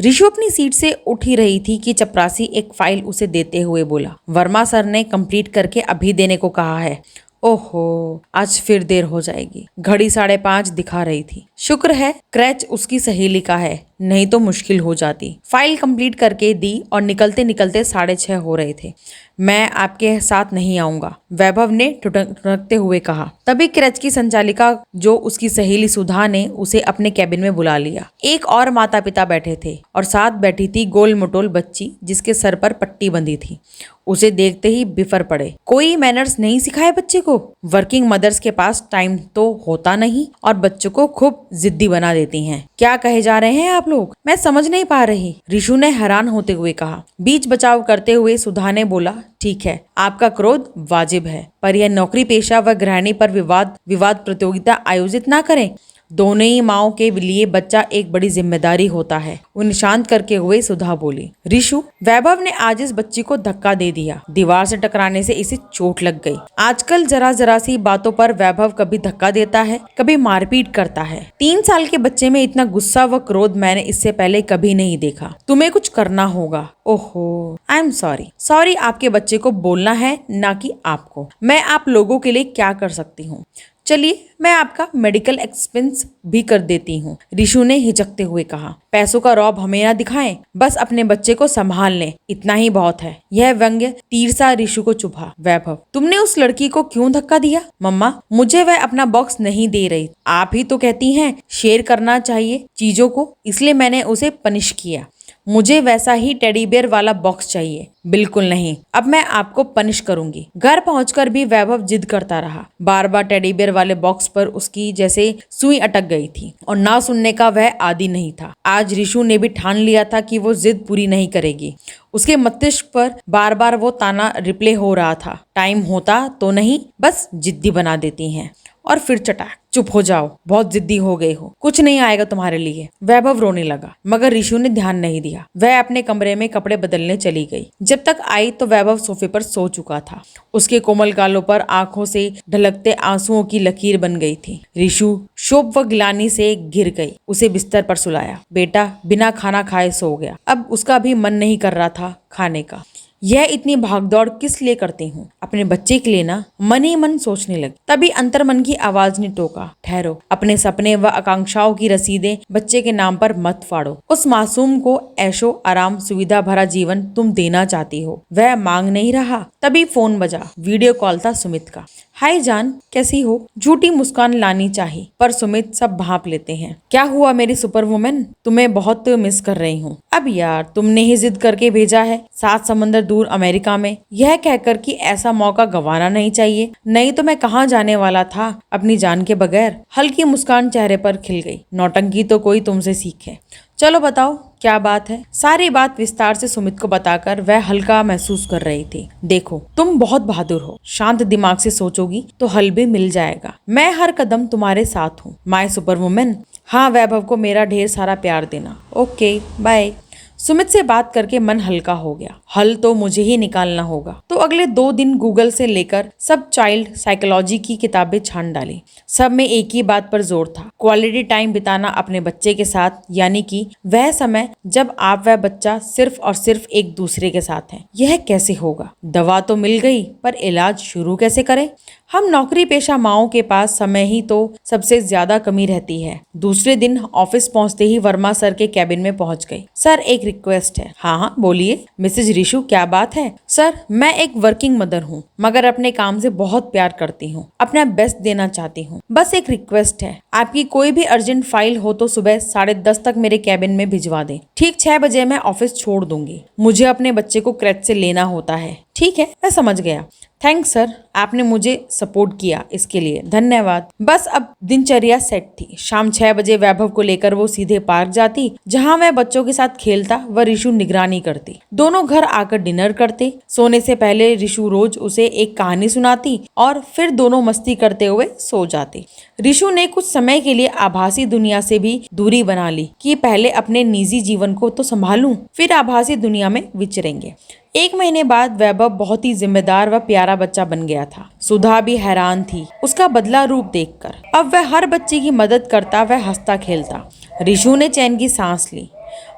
ऋषु अपनी सीट से उठ ही रही थी कि चपरासी एक फाइल उसे देते हुए बोला, वर्मा सर ने कंप्लीट करके अभी देने को कहा है। ओहो, आज फिर देर हो जाएगी। घड़ी 5:30 दिखा रही थी। शुक्र है क्रैच उसकी सहेली का है, नहीं तो मुश्किल हो जाती। फाइल कंप्लीट करके दी और निकलते निकलते 6:30 हो रहे थे। मैं आपके साथ नहीं आऊंगा, वैभव ने ठुठकते हुए कहा। तभी क्रैच की संचालिका, जो उसकी सहेली सुधा, ने उसे अपने कैबिन में बुला लिया। एक और माता पिता बैठे थे और साथ बैठी थी गोल मटोल बच्ची, जिसके सर पर पट्टी बंधी थी। उसे देखते ही बिफर पड़े। कोई मैनर्स नहीं सिखाए बच्चे को? वर्किंग मदर्स के पास टाइम तो होता नहीं और बच्चों को खूब जिद्दी बना देती हैं। क्या कहे जा रहे हैं आप लोग? मैं समझ नहीं पा रही, ऋषु ने हैरान होते हुए कहा। बीच बचाव करते हुए सुधा ने बोला, ठीक है, आपका क्रोध वाजिब है, पर यह नौकरी पेशा व गृहिणी पर विवाद प्रतियोगिता आयोजित ना करें। दोनों ही माओ के लिए बच्चा एक बड़ी जिम्मेदारी होता है। उन्हें शांत करके हुए सुधा बोली। ऋषु, वैभव ने आज इस बच्ची को धक्का दे दिया। दीवार से टकराने से इसे चोट लग गई। आजकल जरा जरा सी बातों पर वैभव कभी धक्का देता है, कभी मारपीट करता है। 3 साल के बच्चे में इतना गुस्सा व क्रोध मैंने इससे पहले कभी नहीं देखा। तुम्हें कुछ करना होगा। ओहो, आई एम सॉरी आपके बच्चे को बोलना है, ना कि आपको। मैं आप लोगों के लिए क्या कर सकती हूँ? चलिए, मैं आपका मेडिकल एक्सपेंस भी कर देती हूँ, ऋषु ने हिचकते हुए कहा। पैसों का रौब हमें ना दिखाएं, बस अपने बच्चे को संभाल लें, इतना ही बहुत है। यह व्यंग्य तीर सा ऋषु को चुभा। वैभव, तुमने उस लड़की को क्यों धक्का दिया? मम्मा, मुझे वह अपना बॉक्स नहीं दे रही। आप ही तो कहती हैं शेयर करना चाहिए चीजों को, इसलिए मैंने उसे पनिश किया। मुझे वैसा ही टेडी बेयर वाला बॉक्स चाहिए। बिल्कुल नहीं, अब मैं आपको पनिश करूंगी। घर पहुंचकर भी वैभव जिद करता रहा। बार बार टेडी बेयर वाले बॉक्स पर उसकी जैसे सुई अटक गई थी और ना सुनने का वह आदी नहीं था। आज ऋषु ने भी ठान लिया था कि वो जिद पूरी नहीं करेगी। उसके मस्तिष्क पर बार बार वो ताना रिप्ले हो रहा था, टाइम होता तो नहीं, बस जिद्दी बना देती हैं। और फिर चटाक, चुप हो जाओ, बहुत जिद्दी हो गए हो, कुछ नहीं आएगा तुम्हारे लिए। वैभव रोने लगा, मगर ऋषु ने ध्यान नहीं दिया। वह अपने कमरे में कपड़े बदलने चली गई। जब तक आई तो वैभव सोफे पर सो चुका था। उसके कोमल गालों पर आंखों से ढलकते आंसुओं की लकीर बन गई थी। ऋषु शोभ व गिलानी से गिर गई। उसे बिस्तर पर सुलाया। बेटा बिना खाना खाए सो गया। अब उसका भी मन नहीं कर रहा था खाने का। यह इतनी भागदौड़ किस लिए करती हूँ? अपने बच्चे के लिए ना, मन ही मन सोचने लगी। तभी अंतर्मन की आवाज ने टोका, ठहरो, अपने सपने व आकांक्षाओं की रसीदें बच्चे के नाम पर मत फाड़ो। उस मासूम को ऐशो आराम सुविधा भरा जीवन तुम देना चाहती हो, वह मांग नहीं रहा। तभी फोन बजा। वीडियो कॉल था सुमित का। हाय जान, कैसी हो? झूठी मुस्कान लानी चाहिए, पर सुमित सब भांप लेते हैं। क्या हुआ मेरी सुपर वुमेन? तुम्हें बहुत मिस कर रही हूँ। अब यार, तुमने ही जिद करके भेजा है 7 समंदर दूर अमेरिका में, यह कहकर कि ऐसा मौका गंवाना नहीं चाहिए, नहीं तो मैं कहाँ जाने वाला था अपनी जान के बगैर। हल्की मुस्कान चेहरे पर खिल गई। नौटंकी तो कोई तुमसे सीखे। चलो बताओ क्या बात है? सारी बात विस्तार से सुमित को बताकर वह हल्का महसूस कर रही थी। देखो, तुम बहुत बहादुर हो, शांत दिमाग से सोचोगी तो हल भी मिल जाएगा। मैं हर कदम तुम्हारे साथ हूँ, माय सुपर वुमेन। हाँ, वैभव को मेरा ढेर सारा प्यार देना। Okay, bye. सुमित से बात करके मन हल्का हो गया। हल तो मुझे ही निकालना होगा। तो अगले 2 दिन गूगल से लेकर सब चाइल्ड साइकोलॉजी की किताबें छान डाली। सब में एक ही बात पर जोर था, क्वालिटी टाइम बिताना अपने बच्चे के साथ, यानी कि वह समय जब आप वह बच्चा सिर्फ और सिर्फ एक दूसरे के साथ हैं। यह कैसे होगा? दवा तो मिल गई, पर इलाज शुरू कैसे करें? हम नौकरी पेशा माओं के पास समय ही तो सबसे ज्यादा कमी रहती है। दूसरे दिन ऑफिस पहुंचते ही वर्मा सर के कैबिन में पहुंच गई। सर, एक रिक्वेस्ट है। हाँ, बोलिए मिसेज ऋषु, क्या बात है? सर, मैं एक वर्किंग मदर हूँ, मगर अपने काम से बहुत प्यार करती हूँ, अपना बेस्ट देना चाहती हूँ। बस एक रिक्वेस्ट है, आपकी कोई भी अर्जेंट फाइल हो तो सुबह 10:30 तक मेरे कैबिन में भिजवा दें। ठीक 6 बजे मैं ऑफिस छोड़ दूंगी। मुझे अपने बच्चे को क्रैच से लेना होता है। ठीक है, मैं समझ गया। थैंक्स सर, आपने मुझे सपोर्ट किया, इसके लिए धन्यवाद। बस अब दिनचर्या सेट थी। शाम 6 बजे वैभव को लेकर वो सीधे पार्क जाती, जहां वह बच्चों के साथ खेलता व ऋषु निगरानी करती। दोनों घर आकर डिनर करते। सोने से पहले ऋषु रोज उसे एक कहानी सुनाती और फिर दोनों मस्ती करते हुए सो जाते। ऋषु ने कुछ समय के लिए आभासी दुनिया से भी दूरी बना ली कि पहले अपने निजी जीवन को तो संभालूं, फिर आभासी दुनिया में विचरेंगे। 1 महीने बाद वैभव बहुत ही जिम्मेदार व प्यारा बच्चा बन गया था। सुधा भी हैरान थी उसका बदला रूप देखकर। अब वह हर बच्चे की मदद करता, वह हंसता खेलता। ऋषु ने चैन की सांस ली।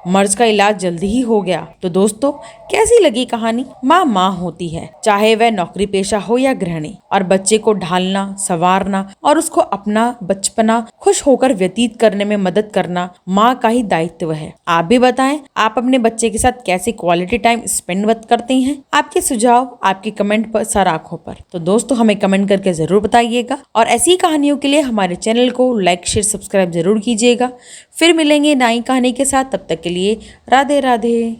मर्ज का इलाज जल्दी ही हो गया। तो दोस्तों, कैसी लगी कहानी? माँ माँ होती है, चाहे वह नौकरी पेशा हो या गृहिणी, और बच्चे को ढालना, संवारना और उसको अपना बचपना खुश होकर व्यतीत करने में मदद करना माँ का ही दायित्व है। आप भी बताएं, आप अपने बच्चे के साथ कैसे क्वालिटी टाइम स्पेंड करती हैं? आपके सुझाव आपके कमेंट पर सर आंखों पर। तो दोस्तों, हमें कमेंट करके जरूर बताइएगा और ऐसी कहानियों के लिए हमारे चैनल को लाइक शेयर सब्सक्राइब जरूर कीजिएगा। फिर मिलेंगे नई कहानी के साथ, तब तक के लिए राधे राधे।